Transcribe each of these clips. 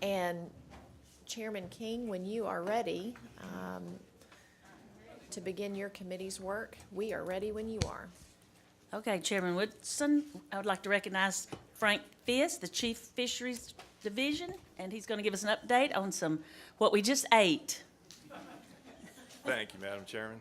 And Chairman King, when you are ready to begin your committee's work, we are ready when you are. Okay, Chairman Woodson, I would like to recognize Frank Fisk, the Chief Fisheries Division, and he's going to give us an update on what we just ate. Thank you, Madam Chairman.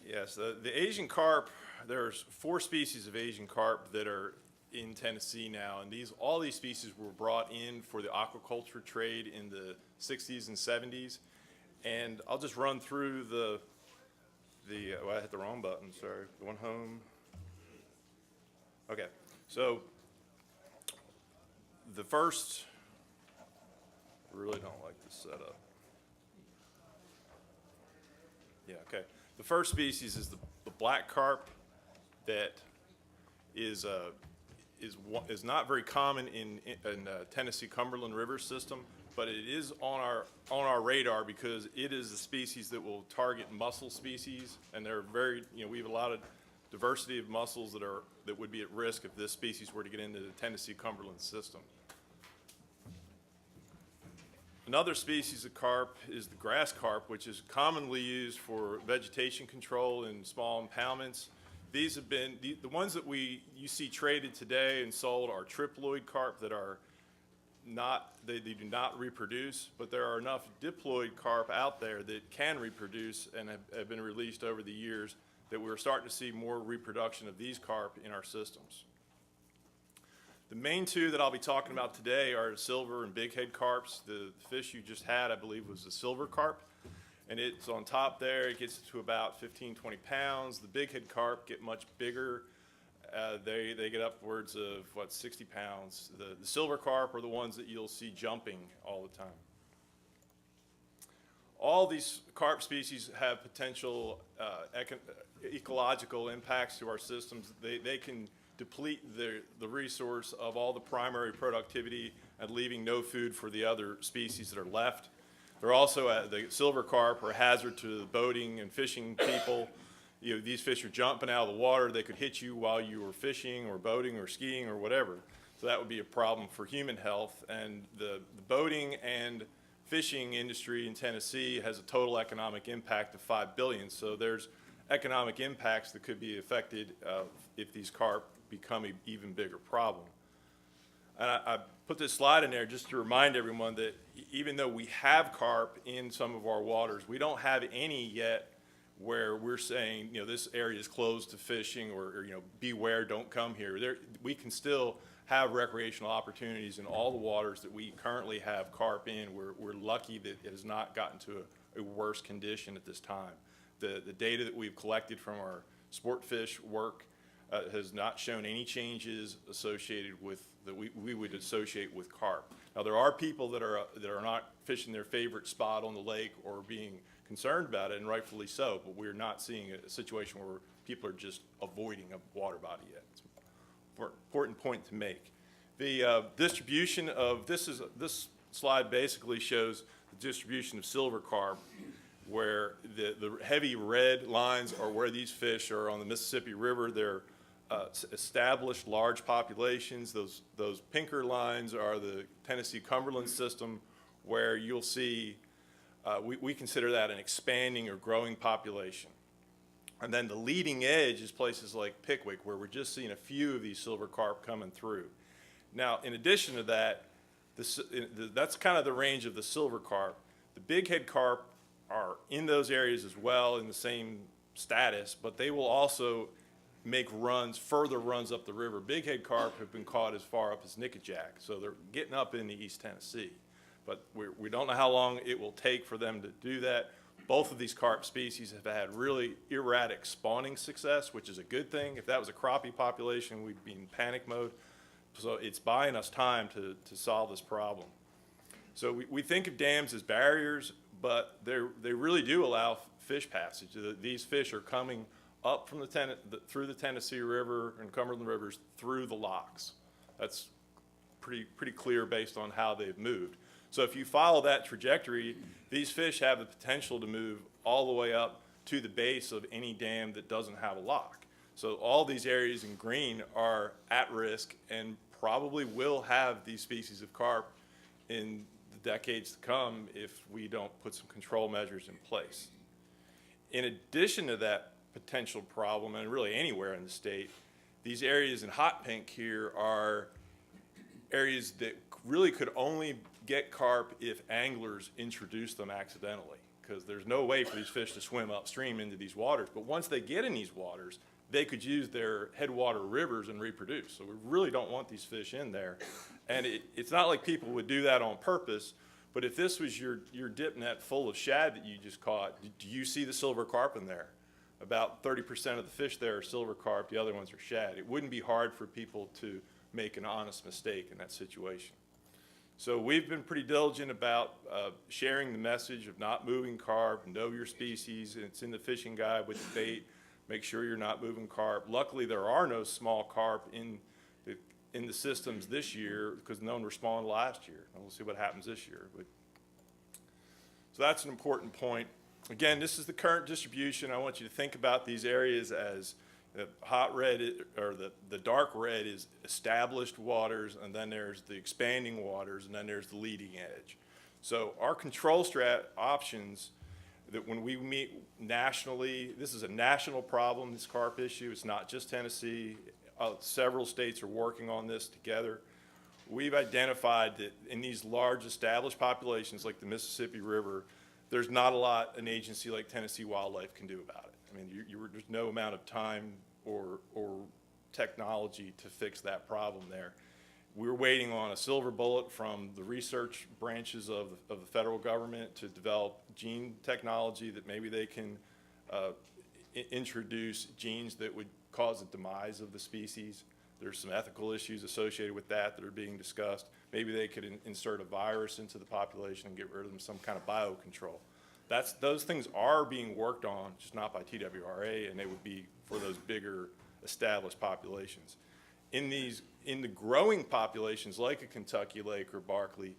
Yes, the Asian carp, there's 4 species of Asian carp that are in Tennessee now, and all these species were brought in for the aquaculture trade in the 60s and 70s. And I'll just run through well, I hit the wrong button, sorry, the one home. Okay, so the first, really don't like this setup. Yeah, okay. The first species is the black carp that is not very common in Tennessee Cumberland River system, but it is on our radar because it is a species that will target mussel species, and they're very, we have a lot of diversity of mussels that would be at risk if this species were to get into the Tennessee Cumberland system. Another species of carp is the grass carp, which is commonly used for vegetation control in small impoundments. These have been, the ones that you see traded today and sold are triploid carp that are not, they do not reproduce, but there are enough diploid carp out there that can reproduce and have been released over the years that we're starting to see more reproduction of these carp in our systems. The main 2 that I'll be talking about today are silver and bighead carps. The fish you just had, I believe, was the silver carp, and it's on top there. It gets to about 15, 20 pounds. The bighead carp get much bigger. They get upwards of, 60 pounds. The silver carp are the ones that you'll see jumping all the time. All these carp species have potential ecological impacts to our systems. They can deplete the resource of all the primary productivity and leaving no food for the other species that are left. They're also, the silver carp are a hazard to the boating and fishing people. These fish are jumping out of the water. They could hit you while you were fishing or boating or skiing or whatever. So that would be a problem for human health. And the boating and fishing industry in Tennessee has a total economic impact of $5 billion. So there's economic impacts that could be affected if these carp become an even bigger problem. And I put this slide in there just to remind everyone that even though we have carp in some of our waters, we don't have any yet where we're saying, this area is closed to fishing or beware, don't come here. We can still have recreational opportunities in all the waters that we currently have carp in. We're lucky that it has not gotten to a worse condition at this time. The data that we've collected from our sport fish work has not shown any changes associated with that we would associate with carp. Now there are people that are not fishing their favorite spot on the lake or being concerned about it, and rightfully so, but we're not seeing a situation where people are just avoiding a water body yet. It's an important point to make. The distribution of this slide basically shows the distribution of silver carp, where the heavy red lines are where these fish are on the Mississippi River. They're established large populations. Those pinker lines are the Tennessee Cumberland system, where you'll see we consider that an expanding or growing population. And then the leading edge is places like Pickwick, where we're just seeing a few of these silver carp coming through. Now, in addition to that, that's kind of the range of the silver carp. The bighead carp are in those areas as well in the same status, but they will also make further runs up the river. Bighead carp have been caught as far up as Nickajack, so they're getting up into East Tennessee. But we don't know how long it will take for them to do that. Both of these carp species have had really erratic spawning success, which is a good thing. If that was a crappie population, we'd be in panic mode. So it's buying us time to solve this problem. So we think of dams as barriers, but they really do allow fish passage. These fish are coming up from through the Tennessee River and Cumberland Rivers through the locks. That's pretty clear based on how they've moved. So if you follow that trajectory, these fish have the potential to move all the way up to the base of any dam that doesn't have a lock. So all these areas in green are at risk and probably will have these species of carp in the decades to come if we don't put some control measures in place. In addition to that potential problem, and really anywhere in the state, these areas in hot pink here are areas that really could only get carp if anglers introduce them accidentally, because there's no way for these fish to swim upstream into these waters. But once they get in these waters, they could use their headwater rivers and reproduce. So we really don't want these fish in there. And it's not like people would do that on purpose, but if this was your dip net full of shad that you just caught, do you see the silver carp in there? About 30% of the fish there are silver carp, the other ones are shad. It wouldn't be hard for people to make an honest mistake in that situation. So we've been pretty diligent about sharing the message of not moving carp, know your species, and it's in the fishing guide with the bait. Make sure you're not moving carp. Luckily, there are no small carp in the systems this year because no one responded last year. And we'll see what happens this year. So that's an important point. Again, this is the current distribution. I want you to think about these areas as the hot red, or the dark red is established waters, and then there's the expanding waters, and then there's the leading edge. So our control options that when we meet nationally, this is a national problem, this carp issue. It's not just Tennessee. Several states are working on this together. We've identified that in these large established populations like the Mississippi River, there's not a lot an agency like Tennessee Wildlife can do about it. I mean, there's no amount of time or technology to fix that problem there. We're waiting on a silver bullet from the research branches of the federal government to develop gene technology that maybe they can introduce genes that would cause the demise of the species. There's some ethical issues associated with that are being discussed. Maybe they could insert a virus into the population and get rid of them, some kind of biocontrol. Those things are being worked on, just not by TWRA, and they would be for those bigger established populations. In the growing populations like a Kentucky Lake or Barkley,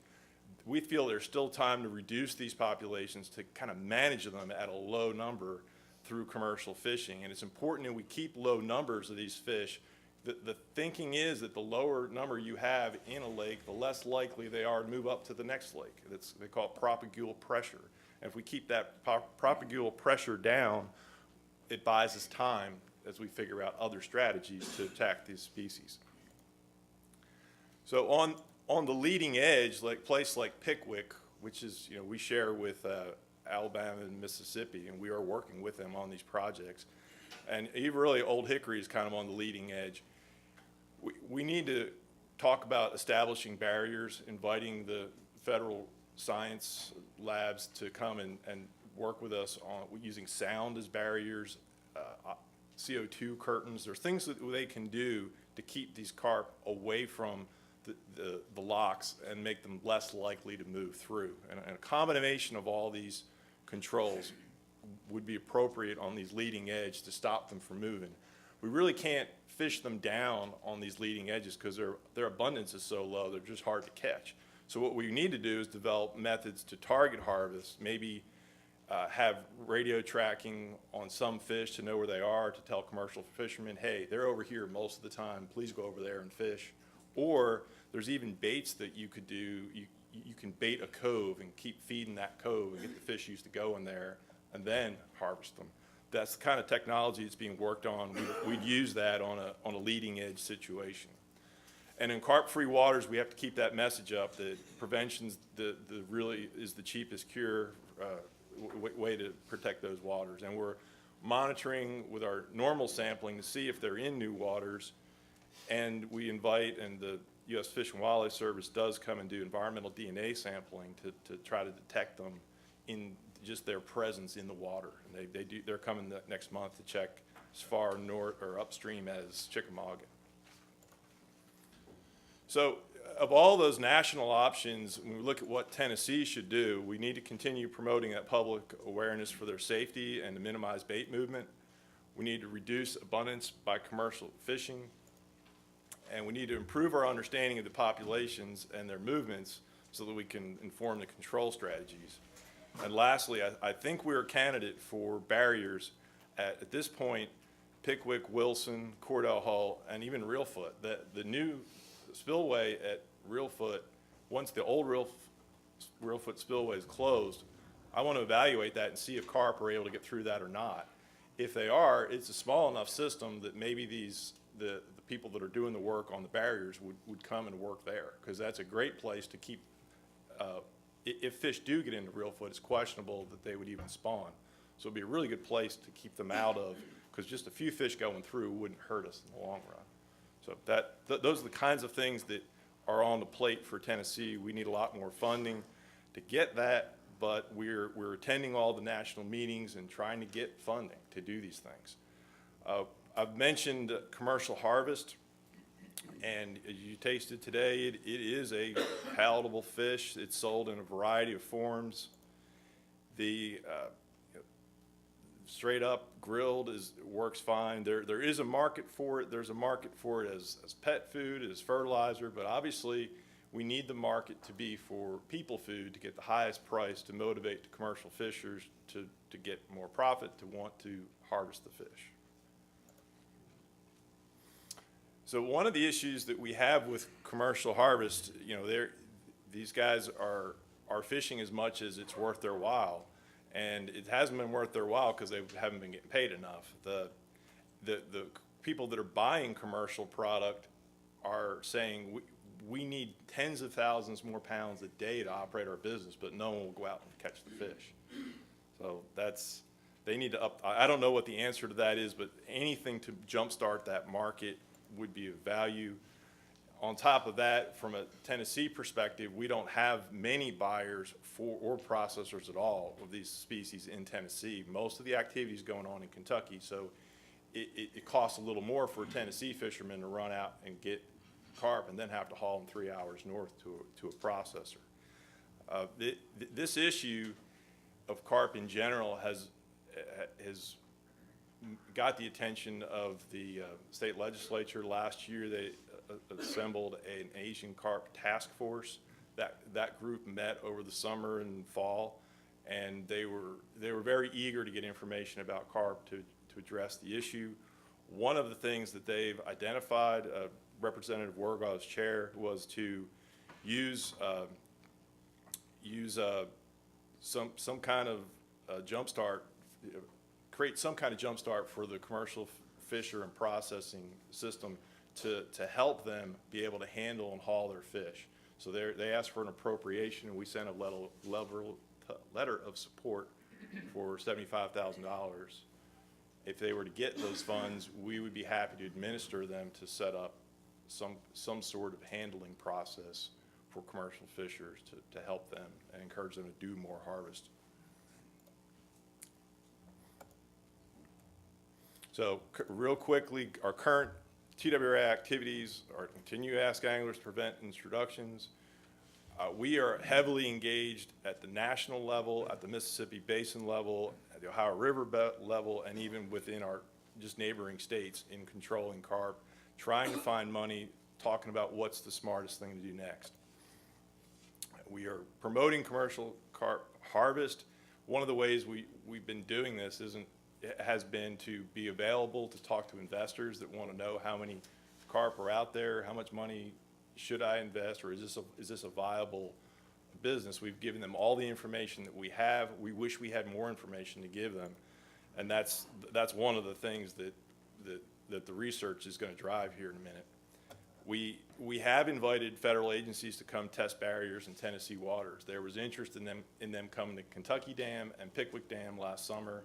we feel there's still time to reduce these populations to kind of manage them at a low number through commercial fishing. And it's important that we keep low numbers of these fish. The thinking is that the lower number you have in a lake, the less likely they are to move up to the next lake. They call it propagule pressure. And if we keep that propagule pressure down, it buys us time as we figure out other strategies to attack these species. So on the leading edge, like place like Pickwick, which is, we share with Alabama and Mississippi, and we are working with them on these projects. And even really Old Hickory is kind of on the leading edge. We need to talk about establishing barriers, inviting the federal science labs to come and work with us on using sound as barriers, CO2 curtains. There's things that they can do to keep these carp away from the locks and make them less likely to move through. And a combination of all these controls would be appropriate on these leading edge to stop them from moving. We really can't fish them down on these leading edges because their abundance is so low, they're just hard to catch. So what we need to do is develop methods to target harvest, maybe have radio tracking on some fish to know where they are, to tell commercial fishermen, hey, they're over here most of the time, please go over there and fish. Or there's even baits that you could do. You can bait a cove and keep feeding that cove and get the fish used to go in there and then harvest them. That's the kind of technology that's being worked on. We'd use that on a leading edge situation. And in carp-free waters, we have to keep that message up that prevention's really is the cheapest cure way to protect those waters. And we're monitoring with our normal sampling to see if they're in new waters. And we invite, and the U.S. Fish and Wildlife Service does come and do environmental DNA sampling to try to detect them in just their presence in the water. And they're coming next month to check as far north or upstream as Chickamauga. So of all those national options, when we look at what Tennessee should do, we need to continue promoting that public awareness for their safety and to minimize bait movement. We need to reduce abundance by commercial fishing. And we need to improve our understanding of the populations and their movements so that we can inform the control strategies. And lastly, I think we're a candidate for barriers. At this point, Pickwick, Wilson, Cordell Hull, and even Reelfoot. The new spillway at Reelfoot, once the old Reelfoot spillway is closed, I want to evaluate that and see if carp are able to get through that or not. If they are, it's a small enough system that maybe the people that are doing the work on the barriers would come and work there, because that's a great place to keep, if fish do get into Reelfoot, it's questionable that they would even spawn. So it'd be a really good place to keep them out of, because just a few fish going through wouldn't hurt us in the long run. So those are the kinds of things that are on the plate for Tennessee. We need a lot more funding to get that, but we're attending all the national meetings and trying to get funding to do these things. I've mentioned commercial harvest, and as you tasted today, it is a palatable fish. It's sold in a variety of forms. The straight up grilled works fine. There is a market for it. There's a market for it as pet food, as fertilizer, but obviously we need the market to be for people food to get the highest price, to motivate the commercial fishers to get more profit, to want to harvest the fish. So one of the issues that we have with commercial harvest, these guys are fishing as much as it's worth their while. And it hasn't been worth their while because they haven't been getting paid enough. The people that are buying commercial product are saying we need tens of thousands more pounds a day to operate our business, but no one will go out and catch the fish. So they need to up. I don't know what the answer to that is, but anything to jumpstart that market would be of value. On top of that, from a Tennessee perspective, we don't have many buyers or processors at all of these species in Tennessee. Most of the activity is going on in Kentucky, so it costs a little more for a Tennessee fisherman to run out and get carp and then have to haul them 3 hours north to a processor. This issue of carp in general has got the attention of the state legislature. Last year, they assembled an Asian carp task force. That group met over the summer and fall, and they were very eager to get information about carp to address the issue. One of the things that they've identified, Representative Wargaw's chair, was to use some kind of jumpstart, create some kind of jumpstart for the commercial fisher and processing system to help them be able to handle and haul their fish. So they asked for an appropriation, and we sent a letter of support for $75,000. If they were to get those funds, we would be happy to administer them to set up some sort of handling process for commercial fishers to help them and encourage them to do more harvest. So real quickly, our current TWA activities are continue to ask anglers to prevent introductions. We are heavily engaged at the national level, at the Mississippi Basin level, at the Ohio River level, and even within our just neighboring states in controlling carp, trying to find money, talking about what's the smartest thing to do next. We are promoting commercial carp harvest. One of the ways we've been doing this has been to be available to talk to investors that want to know how many carp are out there, how much money should I invest, or is this a viable business? We've given them all the information that we have. We wish we had more information to give them, and that's one of the things that the research is going to drive here in a minute. We have invited federal agencies to come test barriers in Tennessee waters. There was interest in them coming to Kentucky Dam and Pickwick Dam last summer,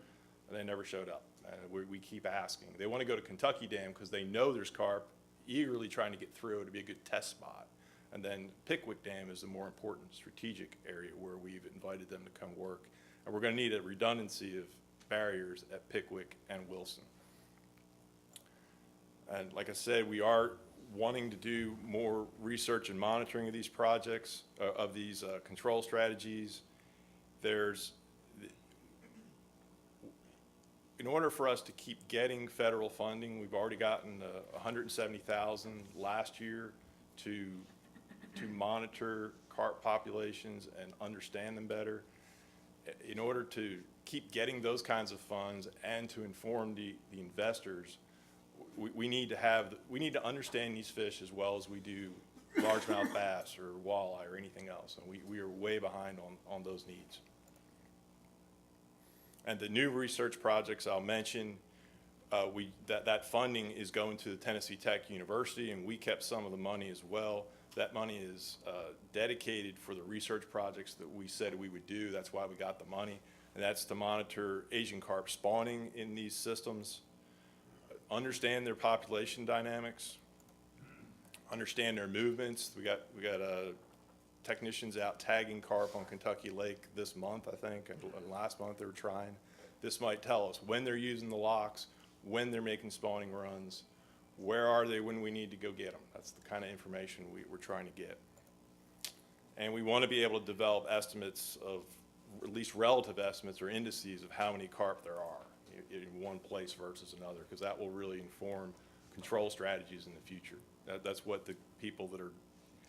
and they never showed up. We keep asking. They want to go to Kentucky Dam because they know there's carp, eagerly trying to get through to be a good test spot. And then Pickwick Dam is the more important strategic area where we've invited them to come work. And we're going to need a redundancy of barriers at Pickwick and Wilson. And like I said, we are wanting to do more research and monitoring of these projects, of these control strategies. In order for us to keep getting federal funding, we've already gotten $170,000 last year to monitor carp populations and understand them better. In order to keep getting those kinds of funds and to inform the investors, we need to understand these fish as well as we do largemouth bass or walleye or anything else. And we are way behind on those needs. And the new research projects I'll mention, that funding is going to the Tennessee Tech University, and we kept some of the money as well. That money is dedicated for the research projects that we said we would do. That's why we got the money. And that's to monitor Asian carp spawning in these systems, understand their population dynamics, understand their movements. We got technicians out tagging carp on Kentucky Lake this month, I think, and last month they were trying. This might tell us when they're using the locks, when they're making spawning runs, where are they when we need to go get them. That's the kind of information we're trying to get. And we want to be able to develop estimates of, at least relative estimates or indices of how many carp there are in one place versus another, because that will really inform control strategies in the future. That's what the people that are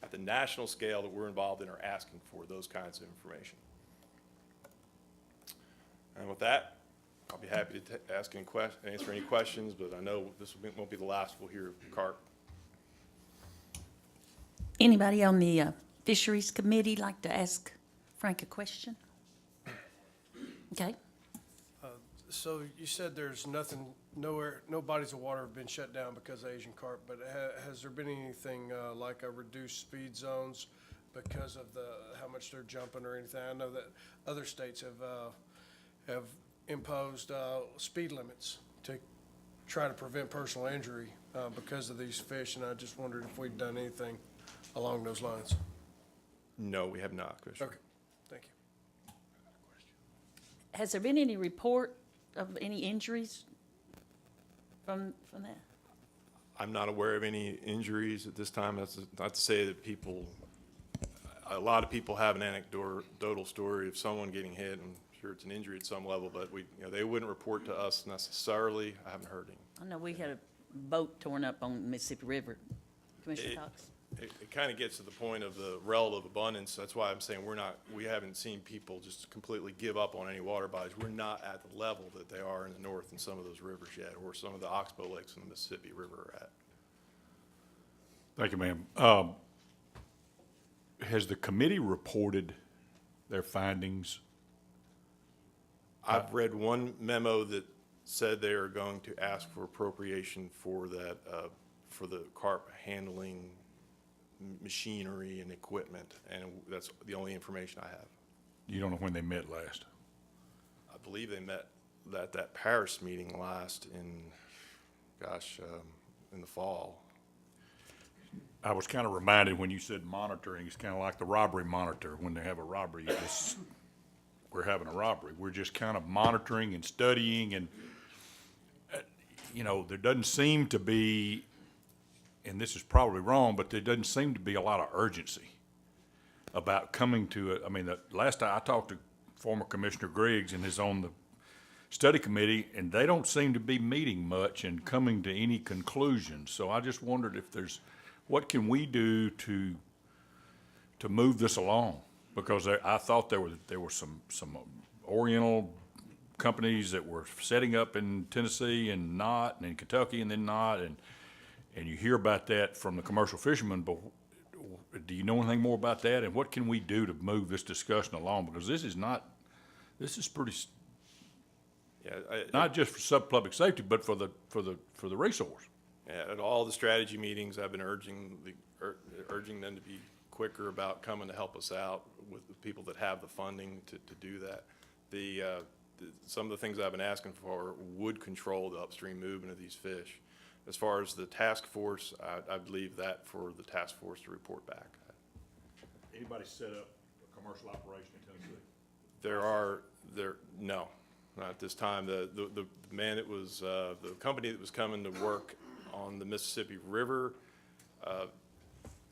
at the national scale that we're involved in are asking for, those kinds of information. And with that, I'll be happy to answer any questions, but I know this won't be the last we'll hear of carp. Anybody on the Fisheries Committee like to ask Frank a question? Okay. So you said there's nothing, nowhere, no bodies of water have been shut down because of Asian carp, but has there been anything like a reduced speed zones because of how much they're jumping or anything? I know that other states have imposed speed limits to try to prevent personal injury because of these fish, and I just wondered if we'd done anything along those lines. No, we have not, Commissioner. Okay, thank you. Has there been any report of any injuries from that? I'm not aware of any injuries at this time. That's not to say that a lot of people have an anecdotal story of someone getting hit. I'm sure it's an injury at some level, but they wouldn't report to us necessarily. I haven't heard any. I know we had a boat torn up on the Mississippi River. Commissioner Cox? It kind of gets to the point of the relative abundance. That's why I'm saying we haven't seen people just completely give up on any water bodies. We're not at the level that they are in the north in some of those rivers yet, or some of the oxbow lakes in the Mississippi River are at. Thank you, ma'am. Has the committee reported their findings? I've read one memo that said they are going to ask for appropriation for that, for the carp handling machinery and equipment, and that's the only information I have. You don't know when they met last? I believe they met at that Paris meeting last in the fall. I was kind of reminded when you said monitoring, it's kind of like the robbery monitor. When they have a robbery, we're having a robbery. We're just kind of monitoring and studying, and there doesn't seem to be, and this is probably wrong, but there doesn't seem to be a lot of urgency about coming to it. I mean, the last time I talked to former Commissioner Griggs and is on the study committee, and they don't seem to be meeting much and coming to any conclusions. So I just wondered if what can we do to move this along? Because I thought there were some Oriental companies that were setting up in Tennessee and not, and in Kentucky and then not, and you hear about that from the commercial fishermen, but do you know anything more about that? And what can we do to move this discussion along? Because this is pretty, not just for sub-public safety, but for the resource. Yeah, at all the strategy meetings, I've been urging them to be quicker about coming to help us out with the people that have the funding to do that. Some of the things I've been asking for would control the upstream movement of these fish. As far as the task force, I'd leave that for the task force to report back. Anybody set up a commercial operation in Tennessee? No, not at this time. The man that was, the company that was coming to work on the Mississippi River,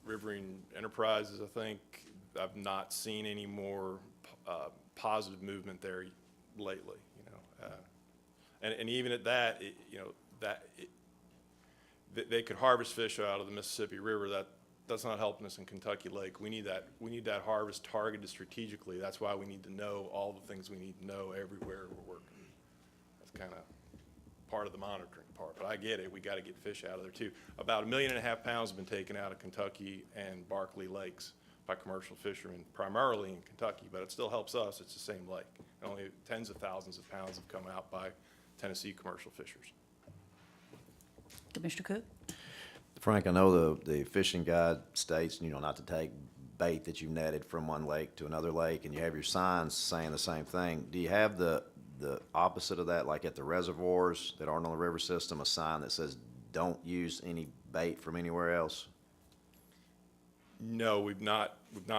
Riverine Enterprises, I think, I've not seen any more positive movement there lately, and even at that, they could harvest fish out of the Mississippi River. that's not helping us in Kentucky Lake. We need that harvest targeted strategically. That's why we need to know all the things we need to know everywhere we're working. That's kind of part of the monitoring part, but I get it. We got to get fish out of there too. About 1.5 million pounds have been taken out of Kentucky and Barkley lakes by commercial fishermen, primarily in Kentucky, but it still helps us. It's the same lake. Only tens of thousands of pounds have come out by Tennessee commercial fishers. Commissioner Cook? Frank, I know the fishing guide states, not to take bait that you've netted from one lake to another lake, and you have your signs saying the same thing. Do you have the opposite of that, like at the reservoirs that aren't on the river system, a sign that says, don't use any bait from anywhere else? No, we've not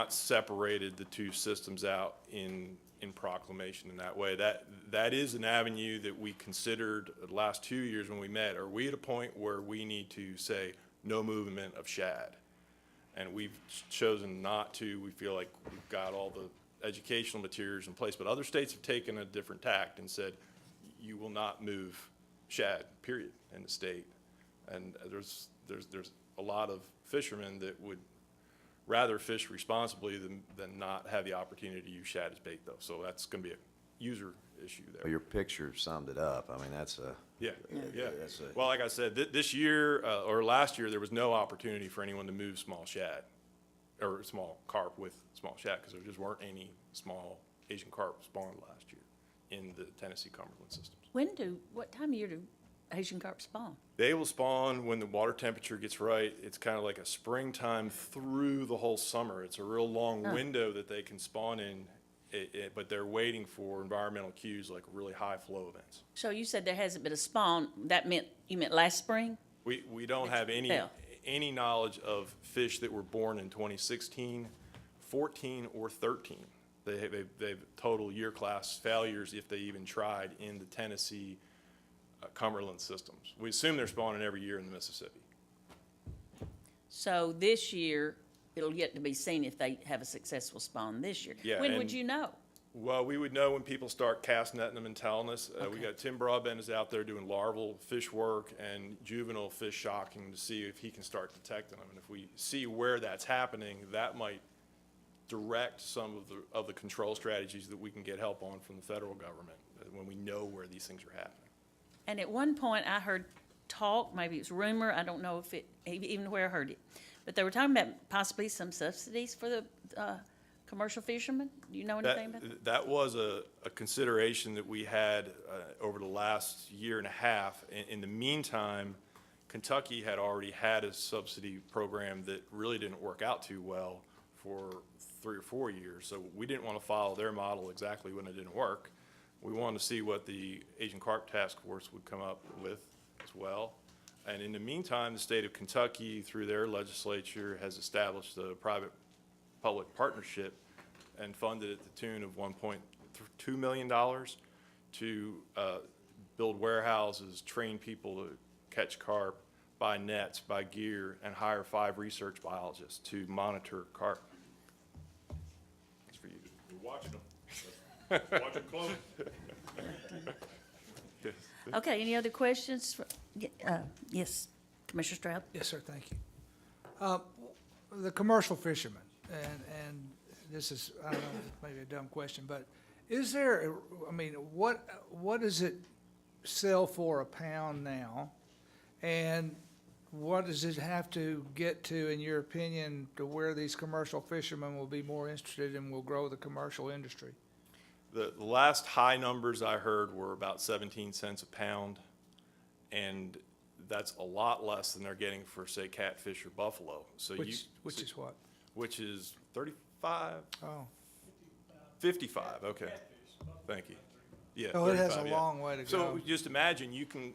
separated the two systems out in proclamation in that way. That is an avenue that we considered the last 2 years when we met. Are we at a point where we need to say no movement of shad? And we've chosen not to. We feel like we've got all the educational materials in place, but other states have taken a different tact and said you will not move shad, period, in the state. And there's a lot of fishermen that would rather fish responsibly than not have the opportunity to use shad as bait, though. So that's going to be a user issue there. Well, your picture summed it up. I mean, that's a. Yeah. That's a. Well, like I said, this year or last year, there was no opportunity for anyone to move small shad or small carp with small shad because there just weren't any small Asian carp spawned last year in the Tennessee Cumberland systems. What time of year do Asian carp spawn? They will spawn when the water temperature gets right. It's kind of like a springtime through the whole summer. It's a real long window that they can spawn in, but they're waiting for environmental cues like really high flow events. So you said there hasn't been a spawn. You meant last spring? We don't have any knowledge of fish that were born in 2016, 14, or 13. They've total year class failures if they even tried in the Tennessee Cumberland systems. We assume they're spawning every year in the Mississippi. So this year, it'll yet to be seen if they have a successful spawn this year. Yeah, When would and- you know? Well, we would know when people start cast netting them and telling us. We Okay. got Tim Broadbent is out there doing larval fish work and juvenile fish shocking to see if he can start detecting them. And if we see where that's happening, that might direct some of the control strategies that we can get help on from the federal government when we know where these things are happening. And at one point, I heard talk, maybe it's rumor, I don't know if even where I heard it, but they were talking about possibly some subsidies for the commercial fishermen. Do you know anything about that? That was a consideration that we had over the last year and a half. In the meantime, Kentucky had already had a subsidy program that really didn't work out too well for 3 or 4 years. So we didn't want to follow their model exactly when it didn't work. We wanted to see what the Asian Carp Task Force would come up with as well. And in the meantime, the state of Kentucky, through their legislature, has established a private-public partnership and funded at the tune of $1.2 million to build warehouses, train people to catch carp, buy nets, buy gear, and hire 5 research biologists to monitor carp. That's for you. We're watching them. Watch them close. Yes. Okay, any other questions? Yes, Commissioner Stroud? Yes, sir, thank you. The commercial fishermen, and this is, I don't know, maybe a dumb question, but is there, what does it sell for a pound now? And what does it have to get to, in your opinion, to where these commercial fishermen will be more interested and will grow the commercial industry? The last high numbers I heard were about 17 cents a pound, and that's a lot less than they're getting for, say, catfish or buffalo. So Which is what? Which is 35, Oh, 55, okay. Thank you. Yeah. so it has a 35, yeah. long way to So go. just imagine you can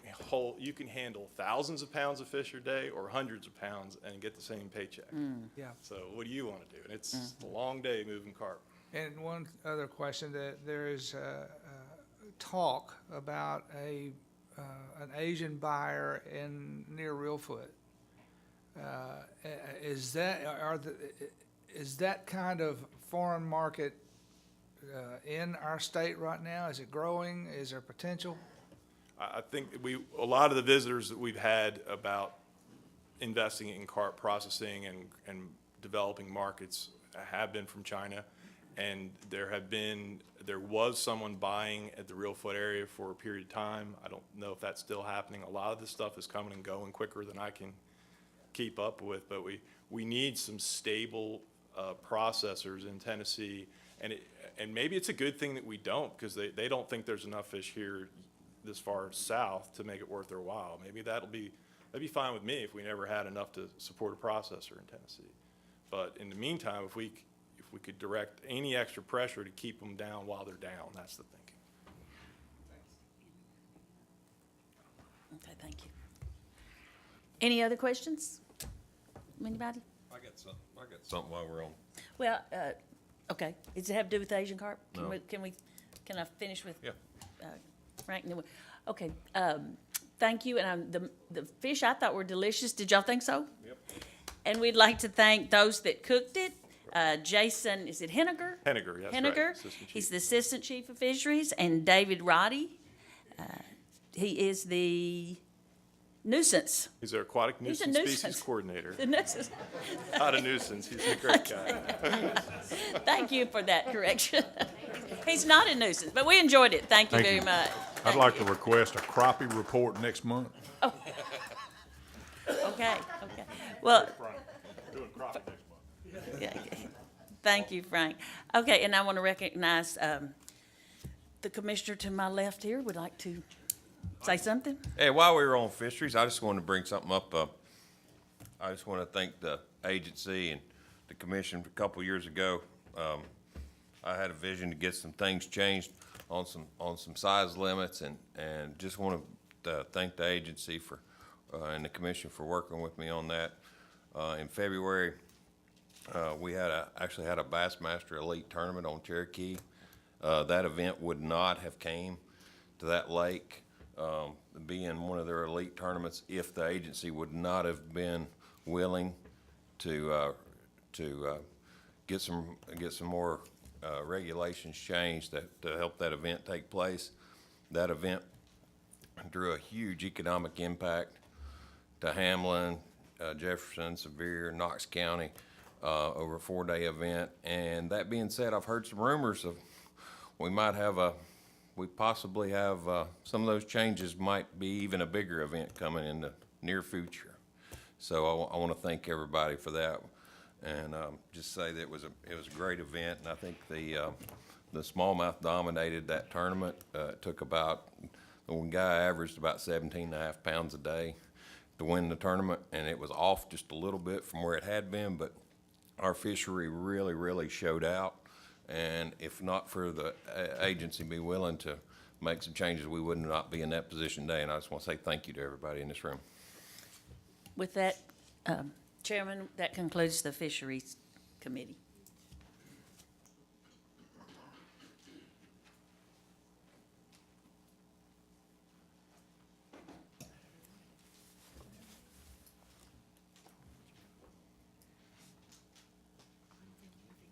handle thousands of pounds of fish a day or hundreds of pounds and get the same paycheck. Yeah. So what do you want to do? And it's a long day moving carp. And one other question, that there is talk about an Asian buyer near Reelfoot. Is that kind of foreign market in our state right now? Is it growing? Is there potential? I think a lot of the visitors that we've had about investing in carp processing and developing markets have been from China. And there was someone buying at the Real Foot area for a period of time. I don't know if that's still happening. A lot of this stuff is coming and going quicker than I can keep up with, but we need some stable processors in Tennessee. And maybe it's a good thing that we don't, because they don't think there's enough fish here this far south to make it worth their while. Maybe that'd be fine with me if we never had enough to support a processor in Tennessee. But in the meantime, if we could direct any extra pressure to keep them down while they're down, that's the thinking. Okay, thank you. Any other questions? Anybody? I got something while we're on. Well, okay, does it have to do with Asian carp? No. Can I finish with? Yeah. Frank? And then okay, thank you, and the fish I thought were delicious. Did y'all think so? Yep. And we'd like to thank those that cooked it. Jason, is it Henniger? Henniger, yes, right, Henniger. Assistant Chief. He's the Assistant Chief of Fisheries, and David Roddy. He is the nuisance. He's our aquatic He's a nuisance species nuisance. coordinator. The nuisance. Not a nuisance, he's a great guy. Thank you for that correction. He's not a nuisance, but we enjoyed it. Thank you Thank very you. much. I'd like to request a crappie report next month. Okay. Well, Doing crappie next month. yeah, thank you, Frank. Okay, and I want to recognize the commissioner to my left here would like to say something. Hey, while we were on fisheries, I just wanted to bring something up. I just want to thank the agency and the commission. A couple years ago, I had a vision to get some things changed on some size limits, and just want to thank the agency for and the commission for working with me on that. In February, we actually had a Bassmaster Elite tournament on Cherokee. That event would not have came to that lake, being one of their elite tournaments, if the agency would not have been willing to get some more regulations changed to help that event take place. That event drew a huge economic impact to Hamlin, Jefferson, Sevier, Knox County, over a 4-day event. And that being said, I've heard some rumors of we possibly have some of those changes might be even a bigger event coming in the near future. So I want to thank everybody for that, and just say that it was a great event. And I think the smallmouth dominated that tournament. The one guy averaged about 17.5 pounds a day to win the tournament, and it was off just a little bit from where it had been, but our fishery really showed out. And if not for the agency be willing to make some changes, we would not be in that position today. And I just want to say thank you to everybody in this room. With that, Chairman, that concludes the Fisheries Committee.